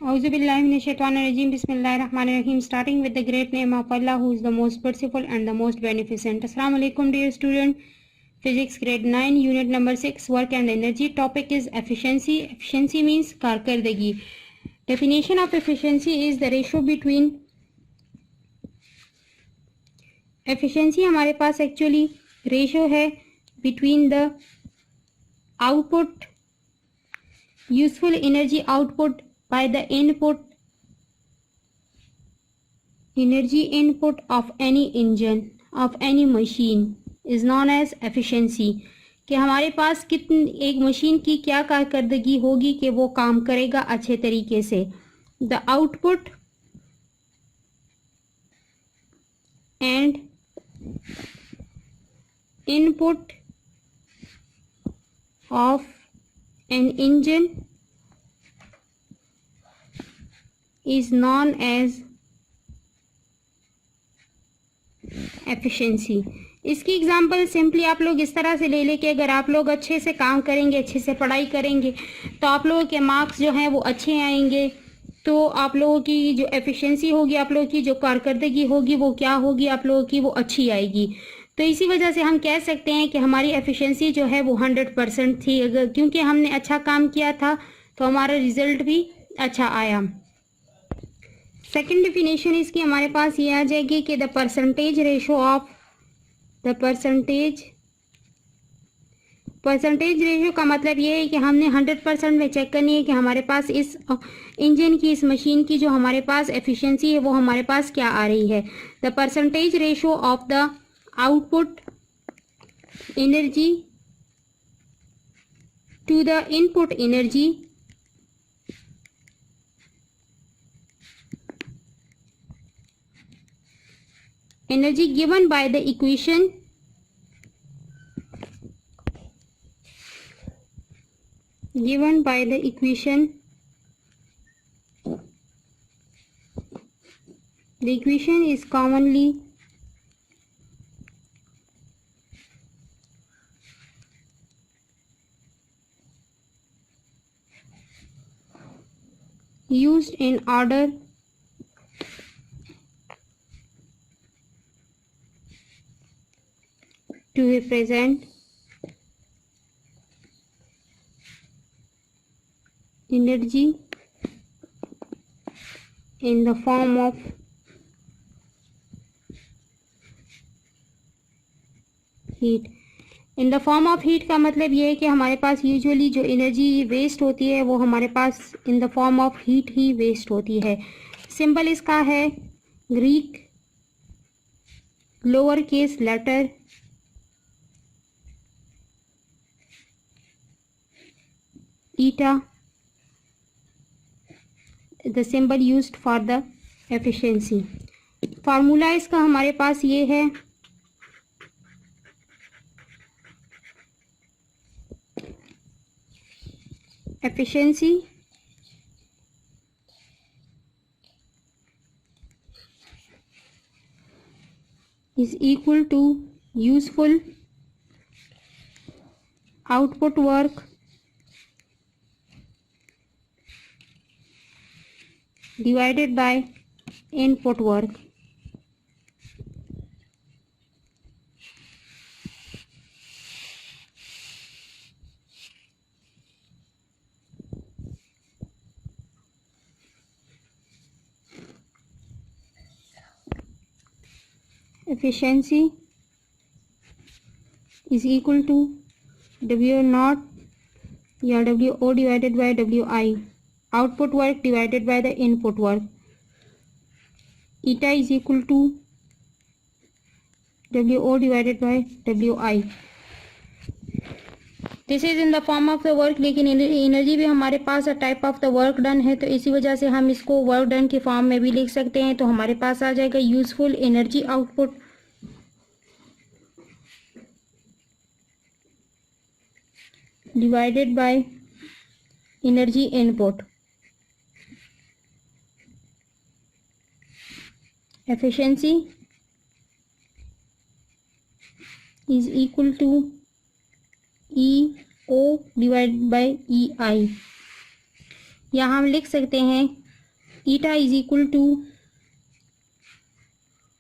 Auzubillahiminash-shaytanir-rajim. Bismillahir-rahmanir-rahim. Starting with the great name of Allah, who is the most merciful and the most beneficent. Assalamu alaikum, dear student. Physics grade 9, unit number 6, work and energy. Topic is efficiency. Efficiency means कारकर्दगी. Definition of efficiency is the ratio between. Efficiency हमारे पास actually ratio है between the output, useful energy output by the energy input of any engine of any machine is known as efficiency. कि हमारे पास कितनी एक machine की क्या कारकर्दगी होगी कि वो काम करेगा अच्छे तरीके से. The output and input of an engine is known as efficiency. इसकी एग्जांपल सिंपली आप लोग इस तरह से ले लें कि अगर आप लोग अच्छे से काम करेंगे, अच्छे से पढ़ाई करेंगे, तो आप लोगों के मार्क्स जो हैं वो अच्छे आएंगे. तो आप लोगों की जो एफिशिएंसी होगी, आप लोगों की जो कारकर्दगी होगी वो क्या होगी, आप लोगों की वो अच्छी आएगी. तो इसी वजह से हम कह सकते हैं कि हमारी एफिशिएंसी जो है वो 100% थी. अगर क्योंकि हमने अच्छा काम किया था तो हमारा रिजल्ट भी अच्छा आया. सेकेंड डिफिनेशन इसकी हमारे पास ये आ जाएगी कि the percentage ratio of the percentage ratio का मतलब ये है कि हमने 100% में चेक करनी है कि हमारे पास इस इंजन की, इस मशीन की जो हमारे पास एफिशिएंसी है वो हमारे पास क्या आ रही है. The percentage ratio of the output energy to the input energy given by the equation the equation is commonly used in order to represent energy in the form of heat. In the form of heat का मतलब ये है कि हमारे पास usually जो energy waste होती है वो हमारे पास in the form of heat ही वेस्ट होती है. सिंबल इसका है Greek lower case letter eta, the symbol used for the efficiency. Formula इसका हमारे पास ये है efficiency is equal to useful output work divided by input work. Efficiency is equal to W0 या WO divided by WI. Output work divided by the input work. Eta is equal to WO divided by WI. This is in the form of the work. लेकिन energy भी हमारे पास type of the work done है, तो इसी वजह से हम इसको वर्क डन के फॉर्म में भी लिख सकते हैं. तो हमारे पास आ जाएगा useful energy output divided by energy input. Efficiency is equal to EO divided by EI. यहाँ हम लिख सकते हैं eta is equal to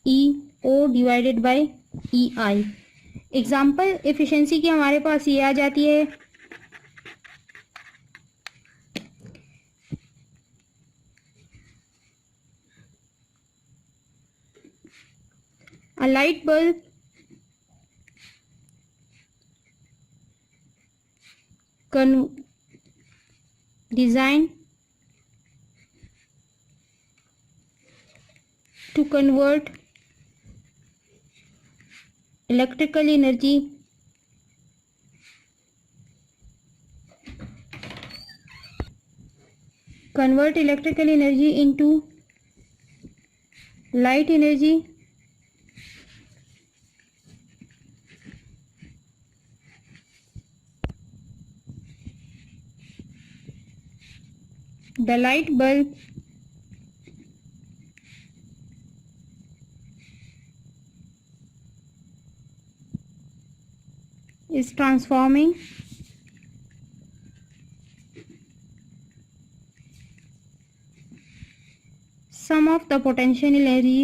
E O divided by E I. Example efficiency की हमारे पास ये आ जाती है, a light bulb designed to convert electrical energy into light energy the light bulb is transforming some of the potential energy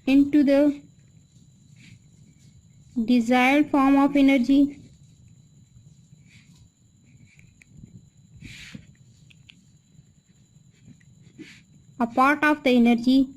into the desired form of energy a part of the energy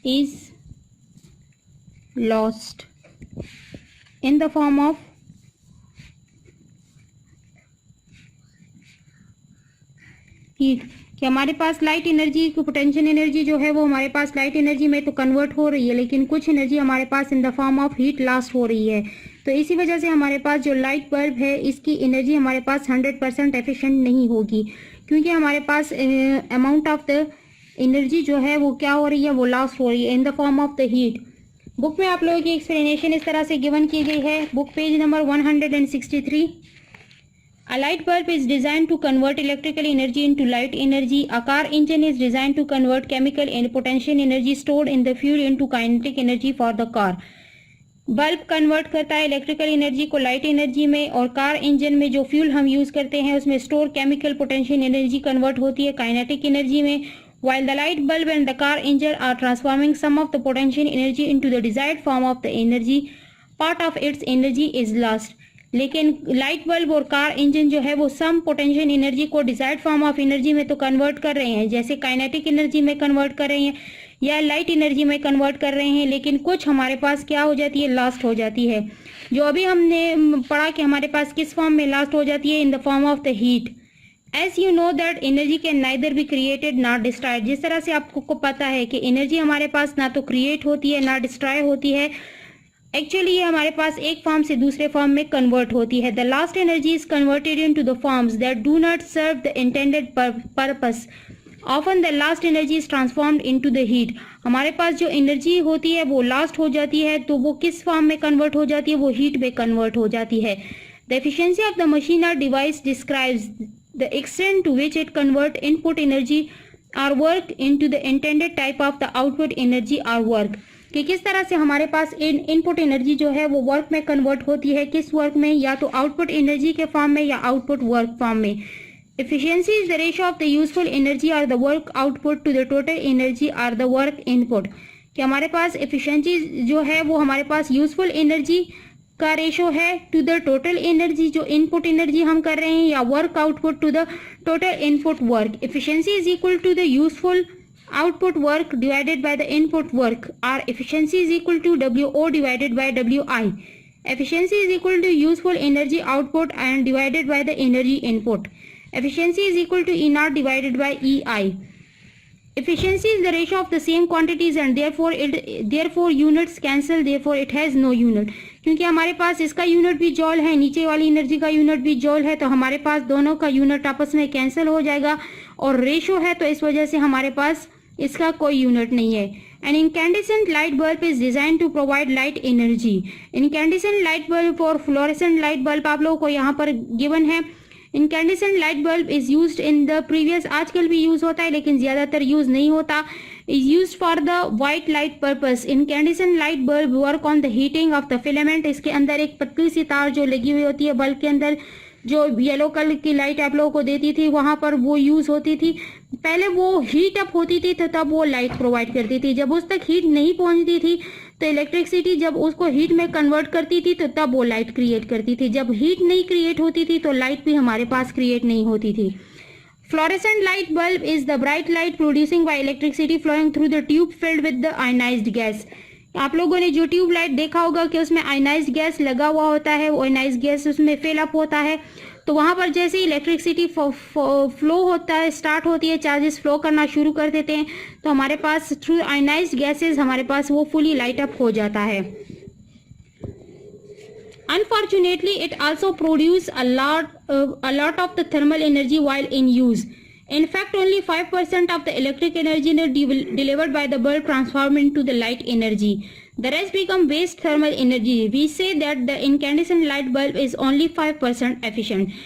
is lost in the form of heat. कि हमारे पास light energy की potential energy जो है वो हमारे पास light energy में तो convert हो रही है, लेकिन कुछ एनर्जी हमारे पास in the form of heat lost हो रही है। तो इसी वजह से हमारे पास जो लाइट बल्ब है इसकी एनर्जी हमारे पास 100% एफिशिएंट नहीं होगी, क्योंकि हमारे पास अमाउंट ऑफ द एनर्जी जो है वो क्या हो रही है, वो लास्ट हो रही है in the form of the heat. Book में आप लोगों की एक्सप्लेनेशन इस तरह से गिवन की गई है, book page number 163। A light bulb is designed to convert electrical energy into light energy. A car engine is designed to convert chemical and potential energy stored in the fuel into kinetic energy for the car. Bulb convert करता है electrical energy को light energy में, और car engine में जो fuel हम use करते हैं उसमें store chemical potential energy convert होती है काइनेटिक एनर्जी में। While the light bulb and the car engine are transforming some of the potential energy into the desired form of the energy, part of its energy is lost. लेकिन light bulb और car engine जो है वो सम potential energy को desired form of energy में तो convert कर रहे हैं, जैसे काइनेटिक एनर्जी में कन्वर्ट कर रहे हैं या लाइट एनर्जी में कन्वर्ट कर रहे हैं, लेकिन कुछ हमारे पास क्या हो जाती है, लास्ट हो जाती है। जो अभी हमने पढ़ा कि हमारे पास किस फॉर्म में लास्ट हो जाती है, in the form of the heat. As you know that energy can neither be created not destroyed. जिस तरह से आपको पता है कि एनर्जी हमारे पास ना तो क्रिएट होती है ना डिस्ट्रॉय होती है, एक्चुअली ये हमारे पास एक फॉर्म से दूसरे फॉर्म में कन्वर्ट होती है। The lost energy is converted into the forms that do not serve the intended purpose. Often the lost energy is transformed into the heat. हमारे पास जो एनर्जी होती है वो लास्ट हो जाती है, तो वो किस फॉर्म में कन्वर्ट हो जाती है, वो हीट में कन्वर्ट हो जाती है। The efficiency of the machine or device describes the extent to which it converts input energy or work into the intended type of the output energy or work. कि किस तरह से हमारे पास इनपुट एनर्जी जो है वो वर्क में convert होती है, किस वर्क में, या तो आउटपुट एनर्जी के फॉर्म में या आउटपुट वर्क फॉर्म में। Efficiency is the ratio of the useful energy or the work output to the total energy or the work input. कि हमारे पास एफिशिएंसी जो है वो हमारे पास यूजफुल एनर्जी का रेशो है टू द टोटल एनर्जी जो इनपुट एनर्जी हम कर रहे हैं, या work output to the total input work. Efficiency is equal to the useful output work divided by the input work, or efficiency is equal to WO divided by WI. Efficiency is equal to useful energy output and divided by the energy input. Efficiency is equal to E naught divided by EI. Efficiency is the ratio of the same quantities and therefore units cancel, therefore it has no unit. क्योंकि हमारे पास इसका unit भी जॉल है, नीचे वाली energy का unit भी जॉल है, तो हमारे पास दोनों का यूनिट आपस में कैंसिल हो जाएगा, और रेशो है तो इस वजह से हमारे पास इसका कोई यूनिट नहीं है। An incandescent light bulb is design to provide light energy. Incandescent light bulb और फ्लोरेसेंट लाइट बल्ब आप लोगों को यहाँ पर गिवन है। Incandescent light bulb is used in the previous, आजकल भी यूज होता है लेकिन ज्यादातर यूज नहीं होता। is used for the white light purpose. Incandescent light bulb work on the heating of the filament. इसके अंदर एक पतली सी तार जो लगी हुई होती है बल्ब के अंदर, जो येलो कलर की लाइट आप लोगों को देती थी, वहां पर वो यूज होती थी। पहले वो हीट अप होती थी तो तब वो लाइट प्रोवाइड करती थी। जब उस तक हीट नहीं पहुंचती थी तो इलेक्ट्रिसिटी जब उसको हीट में कन्वर्ट करती थी तो तब वो लाइट क्रिएट करती थी। जब हीट नहीं क्रिएट होती थी तो लाइट भी हमारे पास क्रिएट नहीं होती थी। Fluorescent light bulb is the bright light producing by electricity flowing through the tube filled with the ionized gas. आप लोगों ने जो ट्यूब लाइट देखा होगा कि उसमें आयनाइज्ड गैस लगा हुआ होता है, वो आयनाइज्ड गैस उसमें फिल अप होता है, तो वहां पर जैसे इलेक्ट्रिसिटी फ्लो होता है, स्टार्ट होती है, चार्जेस फ्लो करना शुरू कर देते हैं, तो हमारे पास थ्रू आयनाइज्ड गैसेस हमारे पास वो फुली लाइट अप हो जाता है। Unfortunately, it also produces a lot of the thermal energy while in use. In fact, only 5% of the electric energy delivered by the bulb transformed into the light energy. The rest become waste thermal energy. We say that the incandescent light bulb is only 5% efficient.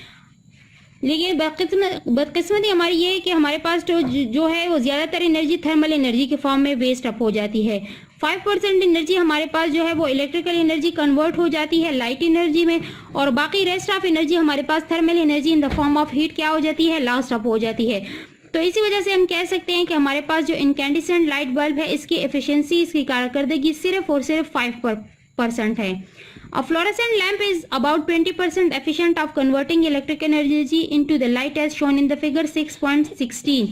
लेकिन बदकिस्मती हमारी ये है कि हमारे पास जो है वो ज़्यादातर एनर्जी थर्मल एनर्जी के फॉर्म में वेस्ट अप हो जाती है। 5% एनर्जी हमारे पास जो है वो इलेक्ट्रिकल एनर्जी कन्वर्ट हो जाती है लाइट एनर्जी में, और बाकी रेस्ट ऑफ एनर्जी हमारे पास thermal energy in the form of heat क्या हो जाती है, लॉस्ट अप हो जाती है। तो इसी वजह से हम कह सकते हैं कि हमारे पास जो इनकैंडिसेंट लाइट बल्ब है इसकी एफिशिएंसी, इसकी कारकर्दगी सिर्फ और सिर्फ 5% है। A fluorescent lamp is about 20% efficient of converting electric energy into the light as shown in the figure 6.16.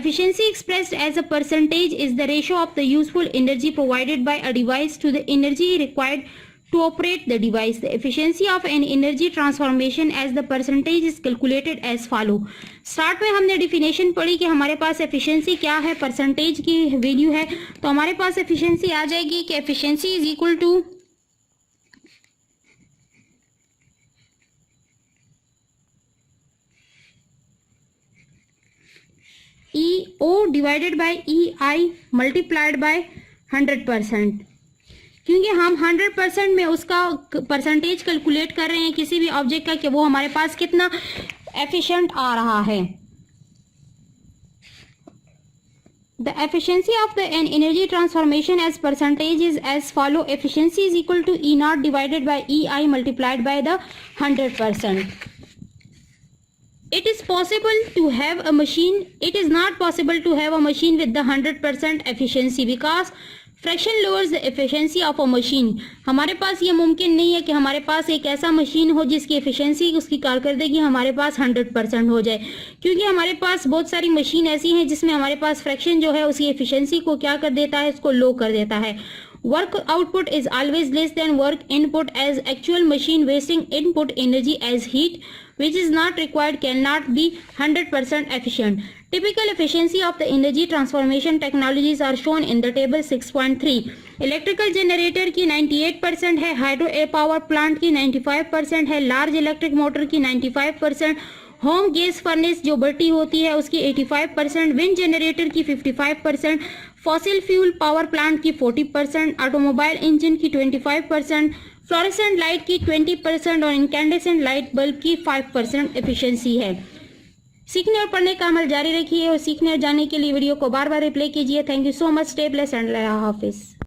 Efficiency expressed as a percentage is the ratio of the useful energy provided by a device to the energy required to operate the device. The efficiency of an energy transformation as the percentage is calculated as follow. Start में हमने definition पढ़ी कि हमारे पास efficiency क्या है, percentage की value है, तो हमारे पास एफिशिएंसी आ जाएगी कि efficiency is equal to EO divided by EI multiplied by 100%। क्योंकि हम 100% में उसका परसेंटेज कैलकुलेट कर रहे हैं किसी भी ऑब्जेक्ट का कि वो हमारे पास कितना एफिशिएंट आ रहा है। The efficiency of an energy transformation as percentage is as follow. Efficiency is equal to E naught divided by EI multiplied by the 100%. It is possible to have a machine. It is not possible to have a machine with the 100% efficiency because fraction lowers the efficiency of a machine. हमारे पास ये मुमकिन नहीं है कि हमारे पास एक ऐसा machine हो जिसकी एफिशिएंसी, उसकी कारकर्दगी हमारे पास 100% हो जाए, क्योंकि हमारे पास बहुत सारी मशीन ऐसी हैं जिसमें हमारे पास फ्रैक्शन जो है उसकी एफिशिएंसी को क्या कर देता है, उसको लो कर देता है। Work output is always less than work input as actual machine wasting input energy as heat which is not required cannot be 100% efficient. Typical efficiency of the energy transformation technologies are shown in the table 6.3. Electrical generator की 98% है, hydro power plant की 95% है, large electric motor की 95%, home gas furnace जो बढ़ती होती है उसकी 85%, विंड जनरेटर की 55%, फॉसिल फ्यूल पावर प्लांट की 40%, ऑटोमोबाइल इंजन की 25%, फ्लोरेसेंट लाइट की 20% और इनकैंडेसेंट लाइट बल्ब की 5% एफिशिएंसी है। सीखने और पढ़ने का अमल जारी रखिए और सीखने और जानने के लिए वीडियो को बार बार रिप्ले कीजिए। Thank you so much. Stay blessed and Allah Hafiz.